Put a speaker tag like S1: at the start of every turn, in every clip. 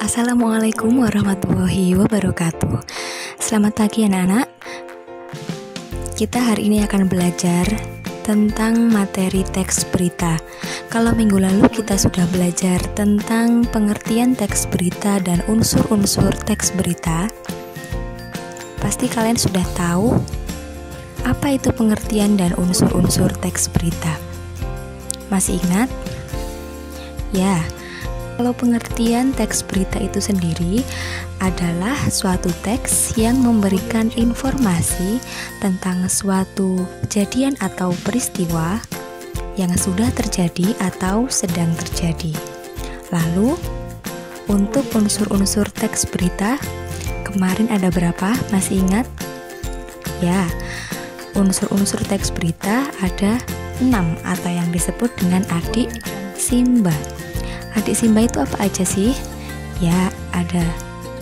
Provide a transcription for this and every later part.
S1: Assalamualaikum warahmatullahi wabarakatuh. Selamat pagi anak-anak. Kita hari ini akan belajar tentang materi teks berita. Kalau minggu lalu kita sudah belajar tentang pengertian teks berita dan unsur-unsur teks berita, pasti kalian sudah tahu apa itu pengertian dan unsur-unsur teks berita. Masih ingat? Ya. Kalau pengertian teks berita itu sendiri adalah suatu teks yang memberikan informasi tentang suatu kejadian atau peristiwa yang sudah terjadi atau sedang terjadi. Lalu, untuk unsur-unsur teks berita, kemarin ada berapa? Masih ingat? Ya, unsur-unsur teks berita ada 6 atau yang disebut dengan adik Simba. Adik Simba itu apa aja sih? Ya, ada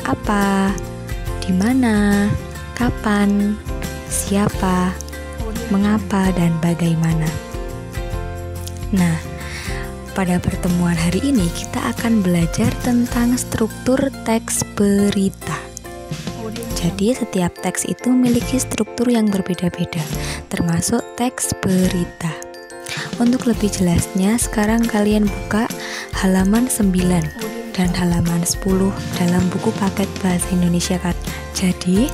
S1: apa, di mana, kapan, siapa, mengapa, dan bagaimana. Nah, pada pertemuan hari ini kita akan belajar tentang struktur teks berita. Jadi, setiap teks itu memiliki struktur yang berbeda-beda, termasuk teks berita. Untuk lebih jelasnya, sekarang kalian buka halaman 9 dan halaman 10 dalam buku paket Bahasa Indonesia. Jadi,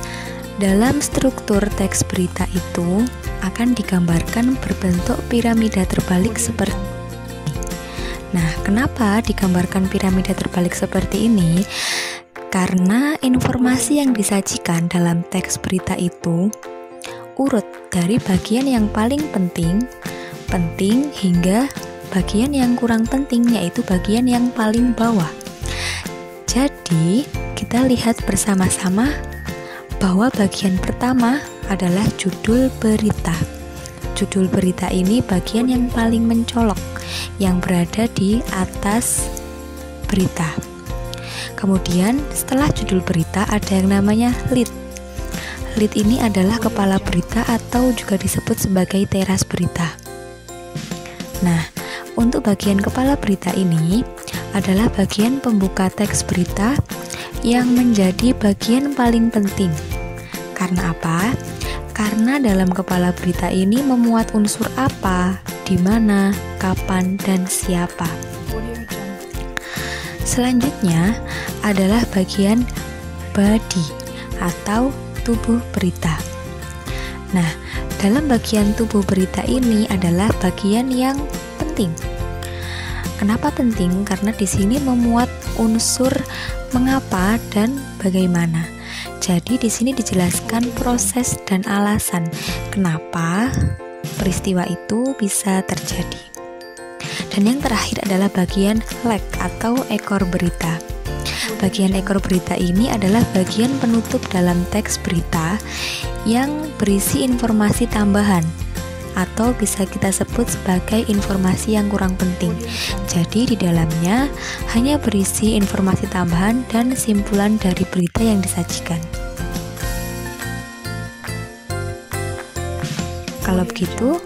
S1: dalam struktur teks berita itu akan digambarkan berbentuk piramida terbalik seperti ini. Nah, kenapa digambarkan piramida terbalik seperti ini? Karena informasi yang disajikan dalam teks berita itu urut dari bagian yang paling penting hingga bagian yang kurang penting, yaitu bagian yang paling bawah. Jadi, kita lihat bersama-sama bahwa bagian pertama adalah judul berita. Judul berita ini bagian yang paling mencolok, yang berada di atas berita. Kemudian, setelah judul berita ada yang namanya lead. Lead ini adalah kepala berita atau juga disebut sebagai teras berita. Nah, untuk bagian kepala berita ini adalah bagian pembuka teks berita yang menjadi bagian paling penting. Karena apa? Karena dalam kepala berita ini memuat unsur apa, di mana, kapan, dan siapa. Selanjutnya adalah bagian body atau tubuh berita. Nah, dalam bagian tubuh berita ini adalah bagian yang penting. Kenapa penting? Karena di sini memuat unsur mengapa dan bagaimana. Jadi di sini dijelaskan proses dan alasan kenapa peristiwa itu bisa terjadi. Dan yang terakhir adalah bagian leg atau ekor berita. Bagian ekor berita ini adalah bagian penutup dalam teks berita yang berisi informasi tambahan atau bisa kita sebut sebagai informasi yang kurang penting. Jadi di dalamnya hanya berisi informasi tambahan dan simpulan dari berita yang disajikan. Kalau begitu,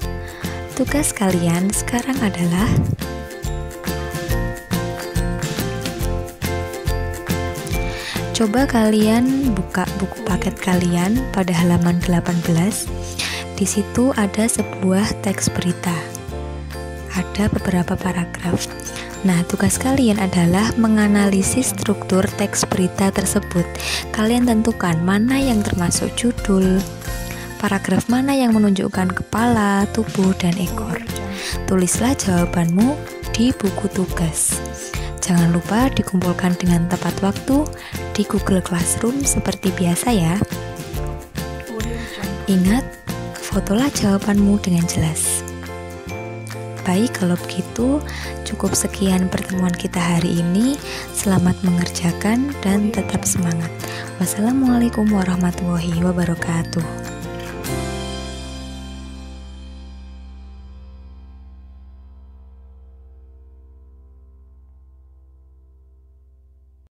S1: tugas kalian sekarang adalah coba kalian buka buku paket kalian pada halaman 18. Di situ ada sebuah teks berita. Ada beberapa paragraf. Nah, tugas kalian adalah menganalisis struktur teks berita tersebut. Kalian tentukan mana yang termasuk judul, paragraf mana yang menunjukkan kepala, tubuh, dan ekor. Tulislah jawabanmu di buku tugas. Jangan lupa dikumpulkan dengan tepat waktu di Google Classroom seperti biasa ya. Ingat, fotolah jawabanmu dengan jelas. Baik, kalau begitu cukup sekian pertemuan kita hari ini. Selamat mengerjakan dan tetap semangat. Wassalamualaikum warahmatullahi wabarakatuh.